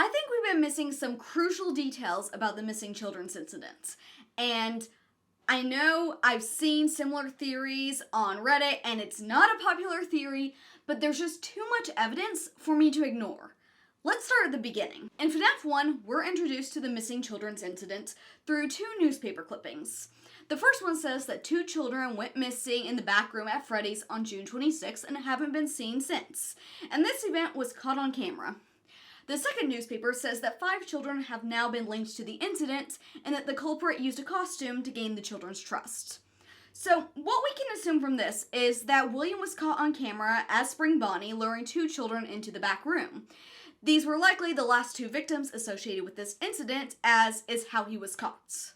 I think we've been missing some crucial details about the missing children's incident. And I know I've seen similar theories on Reddit, and it's not a popular theory, but there's just too much evidence for me to ignore. Let's start at the beginning. In FNAF 1, we're introduced to the missing children's incident through two newspaper clippings. The first one says that 2 children went missing in the back room at Freddy's on June 26 and haven't been seen since, and this event was caught on camera. The second newspaper says that 5 children have now been linked to the incident and that the culprit used a costume to gain the children's trust. So, what we can assume from this is that William was caught on camera as Spring Bonnie luring 2 children into the back room. These were likely the last 2 victims associated with this incident, as is how he was caught.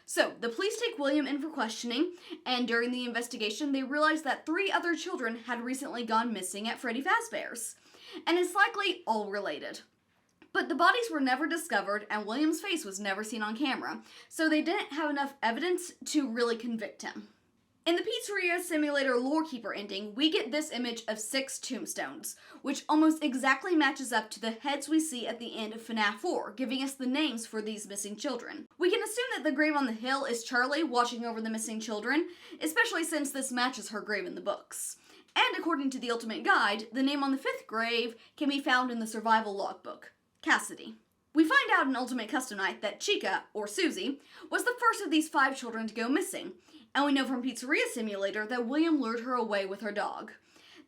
So, the police take William in for questioning, and during the investigation they realize that 3 other children had recently gone missing at Freddy Fazbear's, and it's likely all related. But the bodies were never discovered, and William's face was never seen on camera, so they didn't have enough evidence to really convict him. In the Pizzeria Simulator Lorekeeper ending, we get this image of 6 tombstones, which almost exactly matches up to the heads we see at the end of FNAF 4, giving us the names for these missing children. We can assume that the grave on the hill is Charlie watching over the missing children, especially since this matches her grave in the books. And according to the Ultimate Guide, the name on the 5th grave can be found in the survival logbook, Cassidy. We find out in Ultimate Custom Night that Chica, or Susie, was the first of these 5 children to go missing, and we know from Pizzeria Simulator that William lured her away with her dog.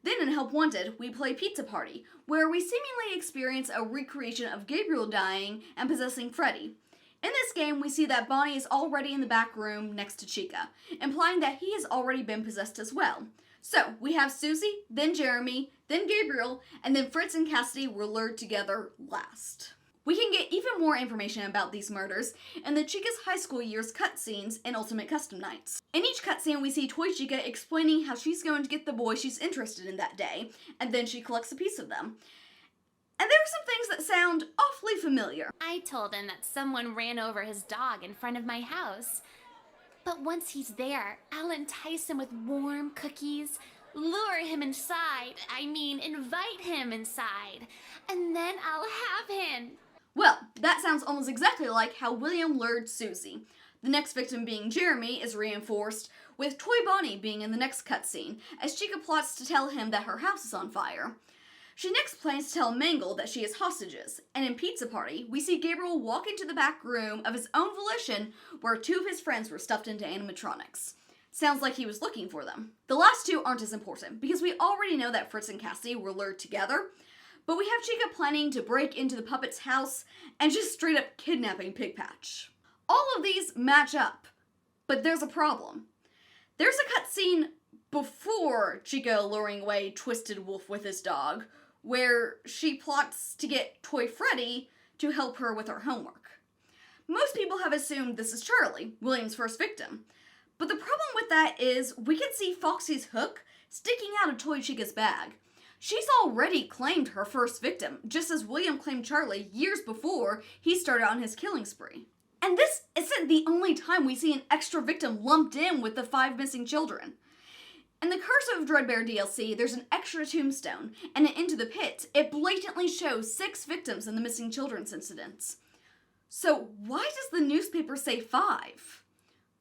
Then in Help Wanted, we play Pizza Party, where we seemingly experience a recreation of Gabriel dying and possessing Freddy. In this game, we see that Bonnie is already in the back room next to Chica, implying that he has already been possessed as well. So, we have Susie, then Jeremy, then Gabriel, and then Fritz and Cassidy were lured together last. We can get even more information about these murders in the Chica's high school years cutscenes in Ultimate Custom Nights. In each cutscene, we see Toy Chica explaining how she's going to get the boy she's interested in that day, and then she collects a piece of them. And there are some things that sound awfully familiar. I told him that someone ran over his dog in front of my house. But once he's there, I'll entice him with warm cookies, lure him inside, invite him inside, and then I'll have him. Well, that sounds almost exactly like how William lured Susie. The next victim being Jeremy is reinforced, with Toy Bonnie being in the next cutscene, as Chica plots to tell him that her house is on fire. She next plans to tell Mangle that she has hostages, and in Pizza Party, we see Gabriel walk into the back room of his own volition where 2 of his friends were stuffed into animatronics. Sounds like he was looking for them. The last 2 aren't as important, because we already know that Fritz and Cassie were lured together, but we have Chica planning to break into the puppet's house and just straight up kidnapping Pig Patch. All of these match up, but there's a problem. There's a cutscene before Chica luring away Twisted Wolf with his dog, where she plots to get Toy Freddy to help her with her homework. Most people have assumed this is Charlie, William's first victim, but the problem with that is we can see Foxy's hook sticking out of Toy Chica's bag. She's already claimed her first victim, just as William claimed Charlie years before he started on his killing spree. And this isn't the only time we see an extra victim lumped in with the 5 missing children. In the Curse of Dreadbear DLC, there's an extra tombstone, and in Into the Pit, it blatantly shows 6 victims in the missing children's incidents. So why does the newspaper say 5?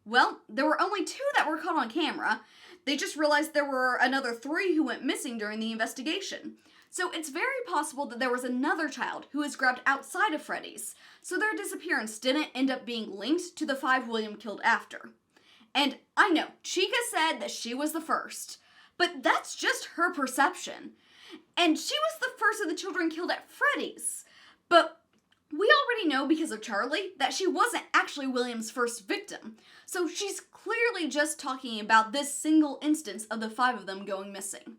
Well, there were only 2 that were caught on camera. They just realized there were another 3 who went missing during the investigation. So it's very possible that there was another child who was grabbed outside of Freddy's, so their disappearance didn't end up being linked to the 5 William killed after. And I know, Chica said that she was the first, but that's just her perception. And she was the first of the children killed at Freddy's. But we already know because of Charlie that she wasn't actually William's first victim, so she's clearly just talking about this single instance of the 5 of them going missing.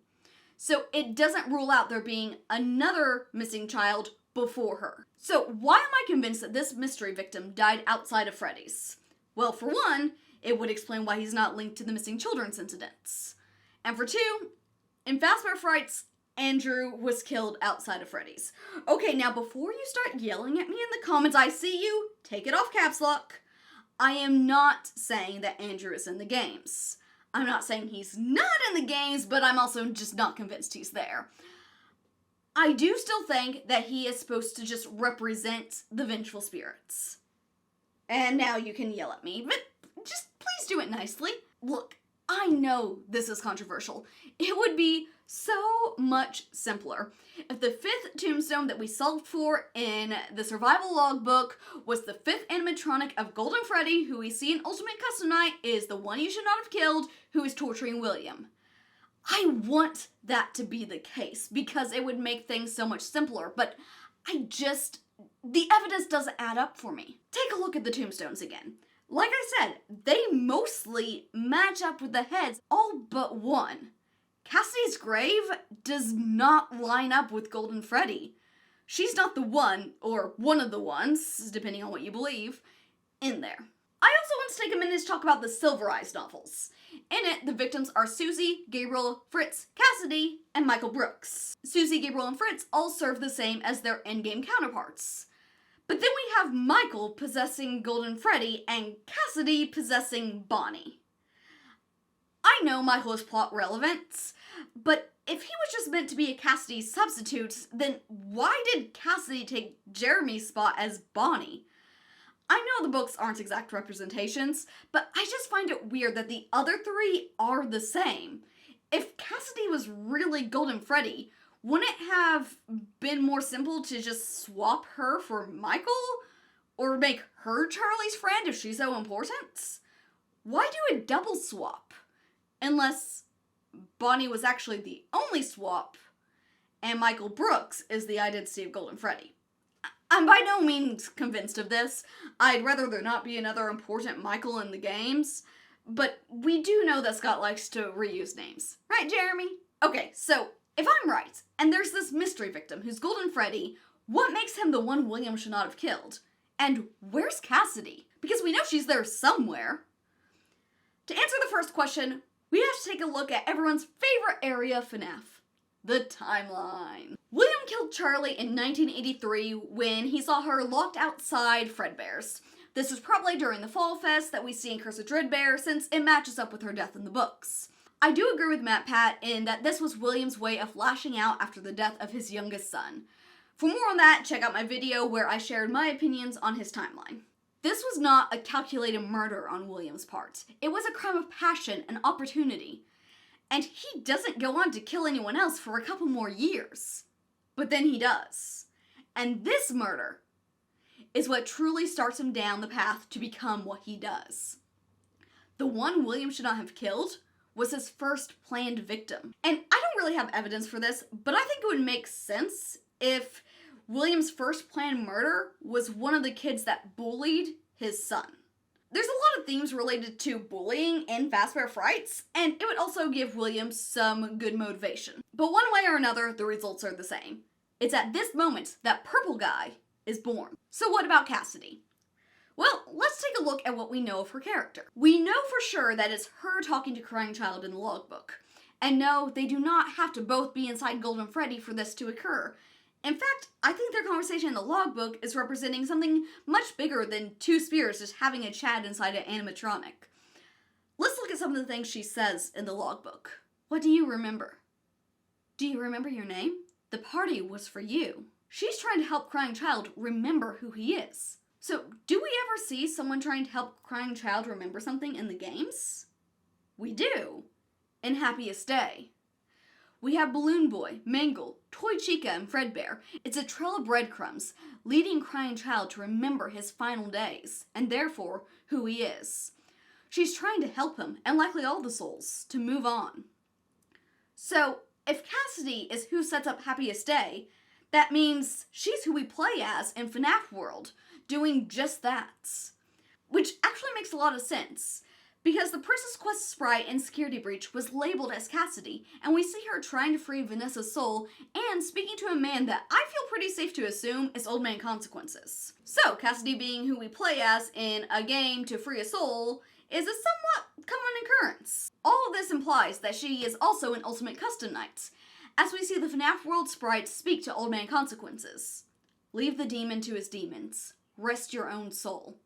So it doesn't rule out there being another missing child before her. So why am I convinced that this mystery victim died outside of Freddy's? Well, for one, it would explain why he's not linked to the missing children's incidents. And for 2, in Fazbear Frights, Andrew was killed outside of Freddy's. Okay, now before you start yelling at me in the comments, I see you, take it off caps lock. I am not saying that Andrew is in the games. I'm not saying he's not in the games, but I'm also just not convinced he's there. I do still think that he is supposed to just represent the vengeful spirits. And now you can yell at me, but just please do it nicely. Look, I know this is controversial. It would be so much simpler if the 5th tombstone that we solved for in the survival logbook was the 5th animatronic of Golden Freddy, who we see in Ultimate Custom Night is the one you should not have killed, who is torturing William. I want that to be the case because it would make things so much simpler, but the evidence doesn't add up for me. Take a look at the tombstones again. Like I said, they mostly match up with the heads, all but one. Cassidy's grave does not line up with Golden Freddy. She's not the one, or one of the ones, depending on what you believe, in there. I also want to take a minute to talk about the Silver Eyes novels. In it, the victims are Susie, Gabriel, Fritz, Cassidy, and Michael Brooks. Susie, Gabriel, and Fritz all serve the same as their endgame counterparts. But then we have Michael possessing Golden Freddy and Cassidy possessing Bonnie. I know Michael is plot relevant, but if he was just meant to be a Cassidy substitute, then why did Cassidy take Jeremy's spot as Bonnie? I know the books aren't exact representations, but I just find it weird that the other three are the same. If Cassidy was really Golden Freddy, wouldn't it have been more simple to just swap her for Michael? Or make her Charlie's friend if she's so important? Why do a double swap? Unless Bonnie was actually the only swap, and Michael Brooks is the identity of Golden Freddy. I'm by no means convinced of this. I'd rather there not be another important Michael in the games, but we do know that Scott likes to reuse names. Right, Jeremy? Okay, so if I'm right, and there's this mystery victim who's Golden Freddy, what makes him the one William should not have killed? And where's Cassidy? Because we know she's there somewhere. To answer the first question, we have to take a look at everyone's favorite area of FNAF. The timeline. William killed Charlie in 1983 when he saw her locked outside Fredbear's. This was probably during the Fall Fest that we see in Curse of Dreadbear, since it matches up with her death in the books. I do agree with Matt Pat in that this was William's way of lashing out after the death of his youngest son. For more on that, check out my video where I shared my opinions on his timeline. This was not a calculated murder on William's part. It was a crime of passion and opportunity. And he doesn't go on to kill anyone else for a couple more years. But then he does. And this murder is what truly starts him down the path to become what he does. The one William should not have killed was his first planned victim. And I don't really have evidence for this, but I think it would make sense if William's first planned murder was one of the kids that bullied his son. There's a lot of themes related to bullying in Fazbear Frights, and it would also give William some good motivation. But one way or another, the results are the same. It's at this moment that Purple Guy is born. So what about Cassidy? Well, let's take a look at what we know of her character. We know for sure that it's her talking to Crying Child in the logbook. And no, they do not have to both be inside Golden Freddy for this to occur. In fact, I think their conversation in the logbook is representing something much bigger than two spirits just having a chat inside an animatronic. Let's look at some of the things she says in the logbook. What do you remember? Do you remember your name? The party was for you. She's trying to help Crying Child remember who he is. So, do we ever see someone trying to help Crying Child remember something in the games? We do. In Happiest Day. We have Balloon Boy, Mangle, Toy Chica, and Fredbear. It's a trail of breadcrumbs, leading Crying Child to remember his final days, and therefore, who he is. She's trying to help him, and likely all the souls, to move on. So, if Cassidy is who sets up Happiest Day, that means she's who we play as in FNAF World, doing just that. Which actually makes a lot of sense, because the Princess Quest sprite in Security Breach was labeled as Cassidy, and we see her trying to free Vanessa's soul and speaking to a man that I feel pretty safe to assume is Old Man Consequences. So, Cassidy being who we play as in a game to free a soul is a somewhat common occurrence. All of this implies that she is also in Ultimate Custom Night, as we see the FNAF World sprite speak to Old Man Consequences. Leave the demon to his demons. Rest your own soul.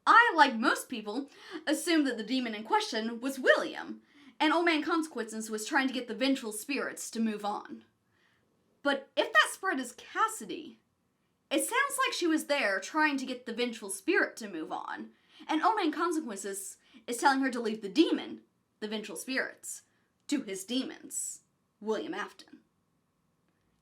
I, like most people, assumed that the demon in question was William, and Old Man Consequences was trying to get the vengeful spirits to move on. But if that sprite is Cassidy, it sounds like she was there trying to get the vengeful spirit to move on, and All Main Consequences is telling her to leave the demon, the vengeful spirits, to his demons, William Afton,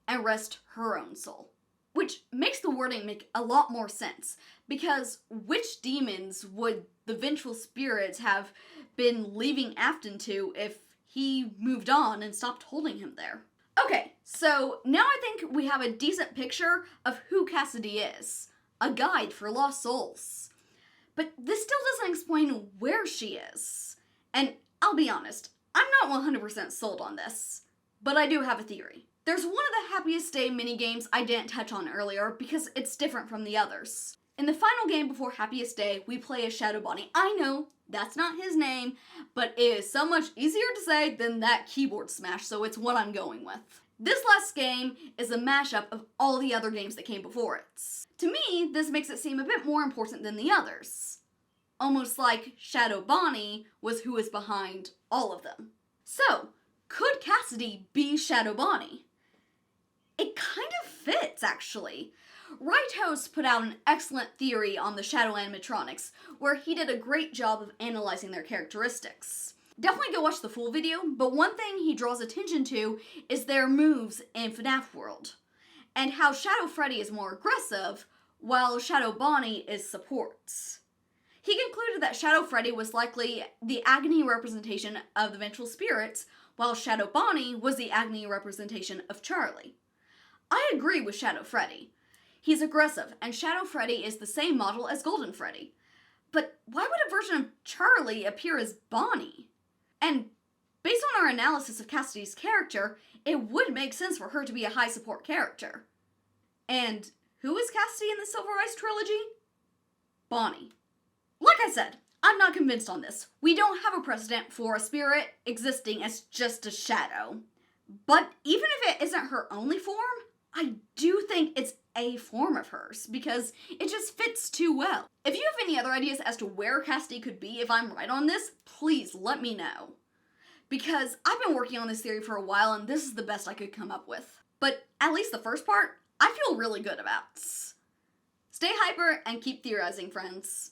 and rest her own soul. Which makes the wording make a lot more sense, because which demons would the vengeful spirits have been leaving Afton to if he moved on and stopped holding him there? Okay, so now I think we have a decent picture of who Cassidy is. A guide for lost souls. But this still doesn't explain where she is. And I'll be honest, I'm not 100% sold on this. But I do have a theory. There's one of the Happiest Day minigames I didn't touch on earlier because it's different from the others. In the final game before Happiest Day, we play as Shadow Bonnie. I know, that's not his name, but it is so much easier to say than that keyboard smash, so it's what I'm going with. This last game is a mashup of all the other games that came before it. To me, this makes it seem a bit more important than the others. Almost like Shadow Bonnie was who is behind all of them. So, could Cassidy be Shadow Bonnie? It kind of fits, actually. Righthouse put out an excellent theory on the Shadow animatronics, where he did a great job of analyzing their characteristics. Definitely go watch the full video, but one thing he draws attention to is their moves in FNAF World, and how Shadow Freddy is more aggressive, while Shadow Bonnie is support. He concluded that Shadow Freddy was likely the agony representation of the vengeful spirits, while Shadow Bonnie was the agony representation of Charlie. I agree with Shadow Freddy. He's aggressive, and Shadow Freddy is the same model as Golden Freddy. But why would a version of Charlie appear as Bonnie? And based on our analysis of Cassidy's character, it would make sense for her to be a high support character. And who is Cassidy in the Silver Ice trilogy? Bonnie. Like I said, I'm not convinced on this. We don't have a precedent for a spirit existing as just a shadow. But even if it isn't her only form, I do think it's a form of hers, because it just fits too well. If you have any other ideas as to where Cassidy could be if I'm right on this, please let me know. Because I've been working on this theory for a while and this is the best I could come up with. But at least the first part, I feel really good about. Stay hyper and keep theorizing, friends.